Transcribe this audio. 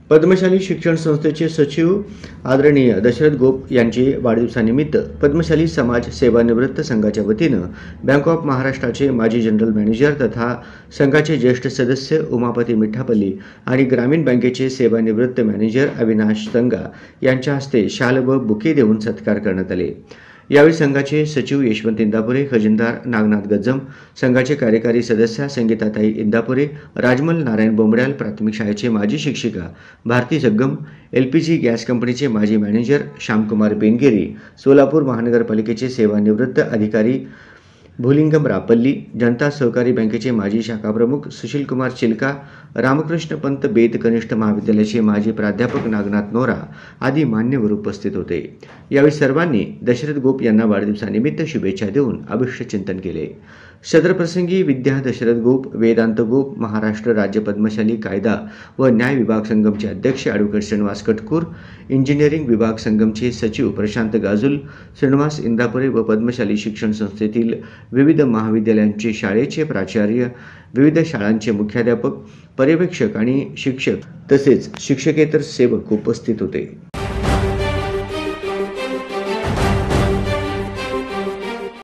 पद्मशाली शिक्षण संस्थेचे सचिव आदरणीय दशरथ गोप यांची वाढदिवसानिमित्त पद्मशाली समाज सेवानिवृत्त संघाच्या वतीनं बँक ऑफ महाराष्ट्राचे माजी जनरल मॅनेजर तथा संघाचे ज्येष्ठ सदस्य उमापती मिठापल्ली आणि ग्रामीण बँकेचे सेवानिवृत्त मॅनेजर अविनाश संगा यांच्या हस्ते शाल व बुके देऊन सत्कार करण्यात आले। यावेळी संघाचे सचिव यशवंत इंदापुरे, खजिनदार नागनाथ गज्जम, संघाचे कार्यकारी सदस्या संगीताताई इंदापुरे, राजमल नारायण बोंबड्याल, प्राथमिक शाळेचे माजी शिक्षिका भारती जग्गम, LPG गॅस कंपनीचे माजी मॅनेजर श्यामकुमार बेनगिरी, सोलापूर महानगरपालिकेचे सेवानिवृत्त अधिकारी भुलिंगम रापल्ली, जनता सहकारी बँकेचे माजी शाखा प्रमुख सुशीलकुमार चिलका, रामकृष्ण पंत बेद कनिष्ठ महाविद्यालयाचे माजी प्राध्यापक नागनाथ नोरा आदी मान्यवर उपस्थित होते। यावेळी सर्वांनी दशरथ गोप यांना वाढदिवसानिमित्त शुभेच्छा देऊन अभिष्टचिंतन केले। सदर प्रसंगी विद्या दशरथ गोप, वेदांत गोप, महाराष्ट्र राज्य पद्मशाली कायदा व न्याय विभाग संगमचे अध्यक्ष ॲडव्होकेट श्रीनिवास कटकूर, इंजिनिअरिंग विभाग संगमचे सचिव प्रशांत गाजुल, श्रीनिवास इंदापुरे व पद्मशाली शिक्षण संस्थेतील विविध महाविद्यालयांचे शाळेचे प्राचार्य, विविध शाळांचे मुख्याध्यापक, पर्यवेक्षक आणि शिक्षक तसेच शिक्षकेतर सेवक उपस्थित होते।